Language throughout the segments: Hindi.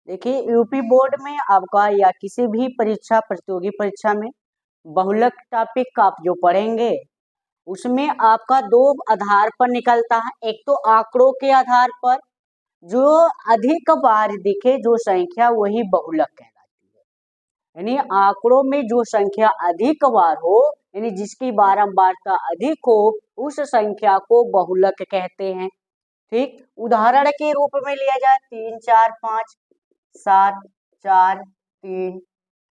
देखिए यूपी बोर्ड में आपका या किसी भी परीक्षा प्रतियोगी परीक्षा में बहुलक टॉपिक आप जो पढ़ेंगे उसमें आपका दो आधार पर निकलता है। एक तो आंकड़ों के आधार पर जो अधिक बार दिखे जो संख्या वही बहुलक कहलाती है। यानी आंकड़ों में जो संख्या अधिक बार हो यानी जिसकी बारंबारता अधिक हो उस संख्या को बहुलक कहते हैं। ठीक, उदाहरण के रूप में लिया जाए 3 4 5 7 4 3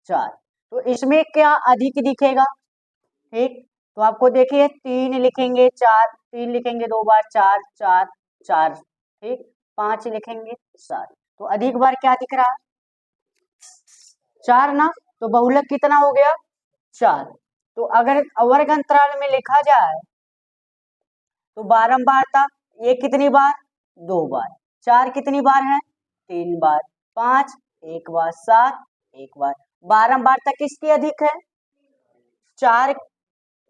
4, तो इसमें क्या अधिक दिखेगा। ठीक, तो आपको देखिए 3 लिखेंगे 4, 3 लिखेंगे 2 बार 4 4 4, ठीक, 5 लिखेंगे 7, तो अधिक बार क्या दिख रहा है 4 ना, तो बहुलक कितना हो गया 4। तो अगर वर्ग अंतराल में लिखा जाए तो बारंबारता ये कितनी बार 2 बार, 4 कितनी बार है 3 बार, 5 1 बार, 7 1 बार, बारंबारता किसकी अधिक है 4।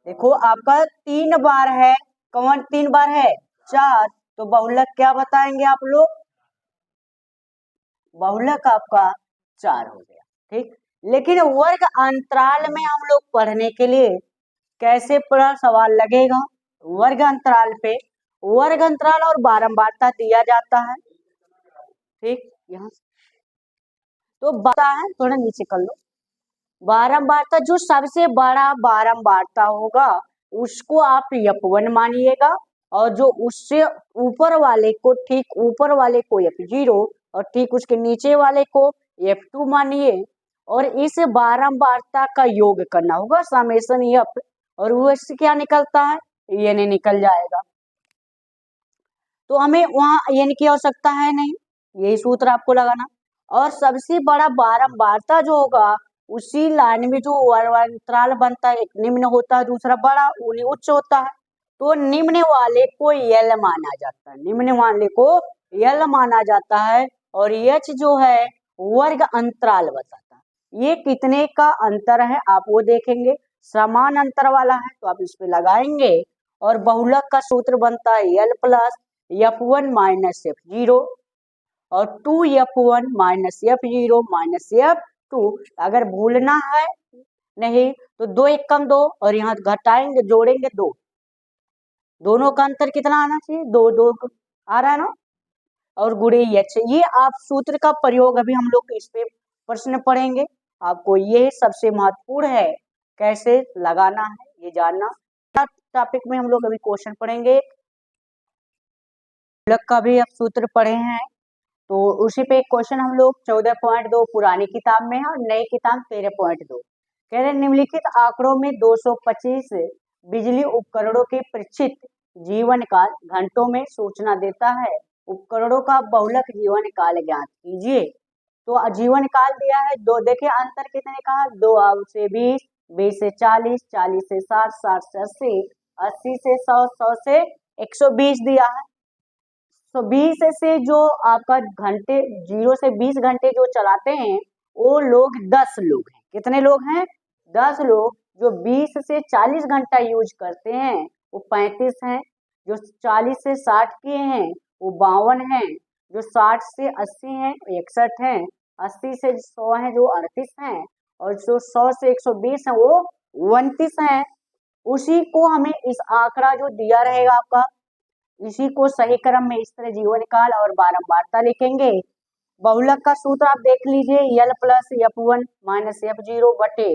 देखो आपका 3 बार है, कौन 3 बार है 4, तो बहुलक क्या बताएंगे आप लोग, बहुलक आपका 4 हो गया। ठीक, लेकिन वर्ग अंतराल में हम लोग पढ़ने के लिए कैसे पूरा सवाल लगेगा, वर्ग अंतराल पे वर्ग अंतराल और बारंबारता दिया जाता है। ठीक, यहाँ तो बता है थोड़ा नीचे कर लो, बारंबारता जो सबसे बड़ा बारंबारता होगा उसको आप F1 मानिएगा और जो उससे ऊपर वाले को ठीक ऊपर वाले को F0 और ठीक उसके नीचे वाले को F2 मानिए और इस बारंबारता का योग करना होगा समेशन F और वो इससे क्या निकलता है यानी निकल जाएगा। तो हमें वहां यानी की आवश्यकता है नहीं, यही सूत्र आपको लगाना। और सबसे बड़ा बारंबारता जो होगा उसी लाइन में जो अंतराल बनता है, एक निम्न होता है दूसरा बड़ा उच्च होता है, तो निम्न वाले को यल माना जाता है, निम्न वाले को यल माना जाता है। और एच जो है वर्ग अंतराल बताता है, ये कितने का अंतर है आप वो देखेंगे, समान अंतर वाला है तो आप इस पे लगाएंगे और बहुलक का सूत्र बनता है यल प्लस F1 माइनस F0 और 2F1 minus F0 minus F2। अगर भूलना है नहीं तो 2 1 कम 2 और यहाँ घटाएंगे जोड़ेंगे 2, दोनों का अंतर कितना आना चाहिए 2 2 आ रहा है ना, और गुणे एच, ये आप सूत्र का प्रयोग अभी हम लोग इस पे प्रश्न पढ़ेंगे, आपको ये सबसे महत्वपूर्ण है कैसे लगाना है ये जानना। टॉपिक में हम लोग अभी क्वेश्चन पढ़ेंगे, बहुलक का भी अब सूत्र पढ़े हैं तो उसी पे एक क्वेश्चन हम लोग 14.2 पुरानी किताब में है और नई किताब 13.2 कह रहे निम्नलिखित आंकड़ों में 225 बिजली उपकरणों के प्रचित जीवन काल घंटों में सूचना देता है, उपकरणों का बहुलक जीवन काल ज्ञात कीजिए। तो जीवन काल दिया है दो, देखिए अंतर कितने का है 2 से 20, 20 से 40, 40 से 60, 60 से 80, 80 से 100, 100 से 120 दिया है। तो 20 से जो आपका घंटे 0 से 20 घंटे जो चलाते हैं वो लोग 10 लोग हैं, कितने लोग हैं 10 लोग। जो 20 से 40 घंटा यूज करते हैं वो 35 हैं, जो 40 से 60 किए हैं वो 52 हैं, जो 60 से 80 हैं 61 हैं, 80 से 100 हैं जो 38 हैं और जो 100 से 120 हैं वो 29 हैं। उसी को हमें इस आंकड़ा जो दिया रहेगा आपका इसी को सही क्रम में इस तरह जीवन काल और बारंबारता लिखेंगे। बहुलक का सूत्र आप देख लीजिए यल प्लस F1 माइनस F0 बटे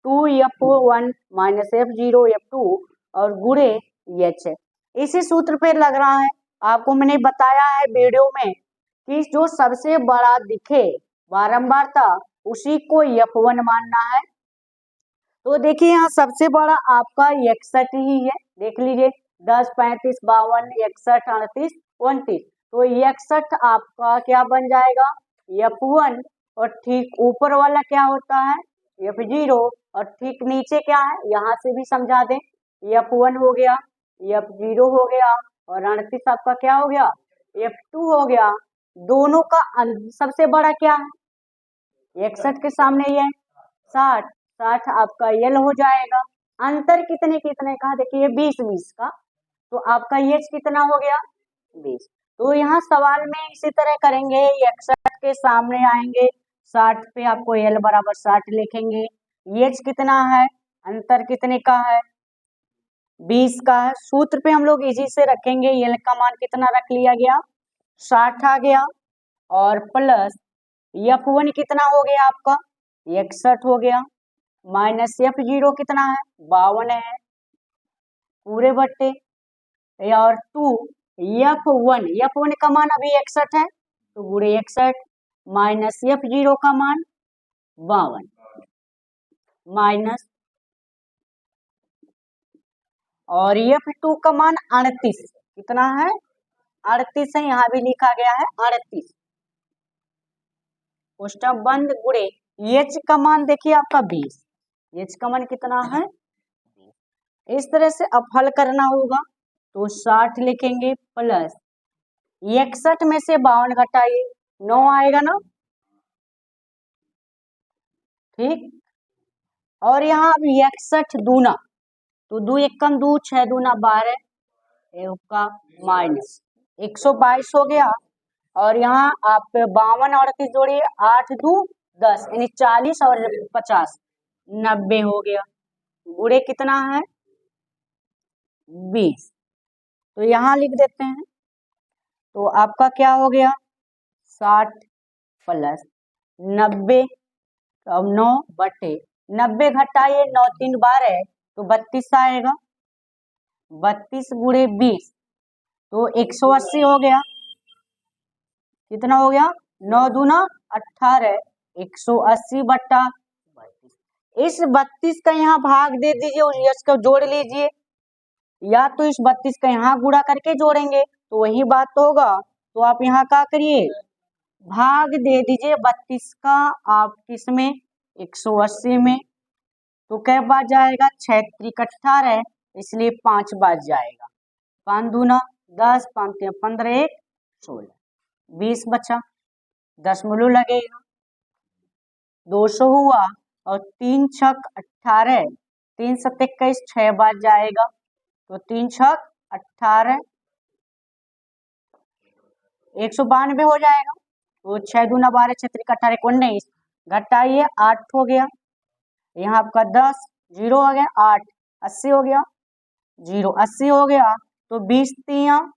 2F1 माइनस F0 F2 और गुणे एच, इसी सूत्र पे लग रहा है। आपको मैंने बताया है वीडियो में कि जो सबसे बड़ा दिखे बारंबारता उसी को F1 मानना है। तो देखिए यहाँ सबसे बड़ा आपका 61 ही है, देख लीजिए 10 35 52 61 38 29, तो 61 आपका क्या बन जाएगा F1 और ठीक ऊपर वाला क्या होता है F0 और ठीक नीचे क्या है यहाँ से भी समझा दें F1 हो गया F0 हो गया और 38 आपका क्या हो गया F2 हो गया। दोनों का सबसे बड़ा क्या है 61 के सामने ये 60, 60 आपका यल हो जाएगा। अंतर कितने कितने का देखिए 20 20 का, तो आपका ये कितना हो गया 20। तो यहाँ सवाल में इसी तरह करेंगे, 61 के सामने आएंगे, 60 पे आपको L बराबर 60 लिखेंगे। H कितना है, अंतर कितने का है, 20 का है। सूत्र पे हम लोग इजी से रखेंगे, L का मान कितना रख लिया गया, 60 आ गया, और प्लस F1 कितना हो गया आपका, 61 हो गया, माइनस F0 कितना है, 52 है पूरे बट्टे, और 2 F1 का मान अभी 61 है तो पूरे 61 माइनस F0 का मान 52 माइनस, और F2 का मान 38 कितना है, 38 है, यहाँ भी लिखा गया है 38, कोष्टक बंद, गुणे H का मान देखिए आपका 20, H का मान कितना है, इस तरह से अब हल करना होगा। तो 60 लिखेंगे प्लस 61 में से 52 घटाइए, 9 आएगा ना, ठीक। और यहाँ अब 61 दूना, तो 2 एकम 2, 6 दूना 12, का माइनस 122 हो गया, और यहाँ आप 52 और 38 जोड़िए, 8 2 10 यानी 40 और 50 90 हो गया, गुणे कितना है 20, तो यहाँ लिख देते हैं। तो आपका क्या हो गया 60 प्लस 90, अब 9 बटे 90 घटाइए, 9 3 12 तो 32 आएगा, 32 गुणे 20 तो 180 हो गया, कितना हो गया 9 दूना 18, 180 बट्टा 32। इस 32 का यहाँ भाग दे दीजिए और यश को जोड़ लीजिए, या तो इस 32 का यहाँ गुणा करके जोड़ेंगे तो वही बात तो होगा। तो आप यहाँ क्या करिए, भाग दे दीजिए 32 का आप किसमें 180 में, तो कै बार जाएगा 6 त्रिक 18, इसलिए 5 बार जाएगा, 5 दूना 10, 5 3 15, 1 16, 20 बचा, दशमलव लगेगा, 200 हुआ, और 3 छक 18, 3 7 21, 6 बार जाएगा, तो 3 छक 18, 192 हो जाएगा, तो 6 दूना 12, 6 त्रिक 18, 19, घटाइए 8 हो गया, यहाँ आपका 10 जीरो हो गया, 8 80 हो गया, 0 80 हो गया, तो 20 3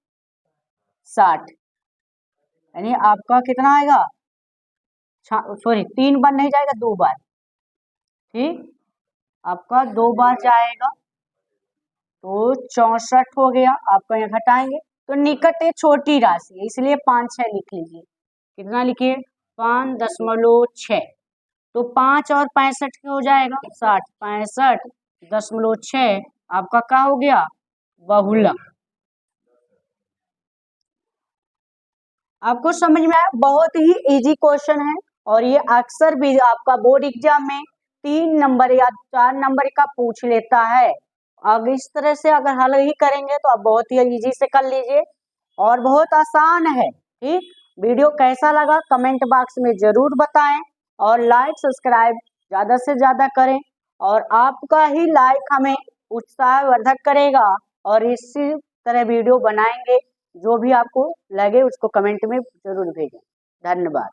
60, यानी आपका कितना आएगा, सॉरी 3 बार नहीं जाएगा, 2 बार, ठीक, आपका 2 बार जाएगा, तो 64 हो गया, आपका यहाँ घटाएंगे तो निकट एक छोटी राशि है इसलिए 5 6 लिख लीजिए, कितना लिखिए 5.6, तो 5 और 65 हो जाएगा 60, 65.6 आपका क्या हो गया बहुलक। आपको समझ में आया, बहुत ही इजी क्वेश्चन है, और ये अक्सर भी आपका बोर्ड एग्जाम में 3 नंबर या 4 नंबर का पूछ लेता है। अब इस तरह से अगर हल ही करेंगे तो आप बहुत ही इजी से कर लीजिए, और बहुत आसान है, ठीक। वीडियो कैसा लगा कमेंट बॉक्स में जरूर बताएं, और लाइक सब्सक्राइब ज्यादा से ज्यादा करें, और आपका ही लाइक हमें उत्साहवर्धक करेगा, और इसी तरह वीडियो बनाएंगे, जो भी आपको लगे उसको कमेंट में जरूर भेजें। धन्यवाद।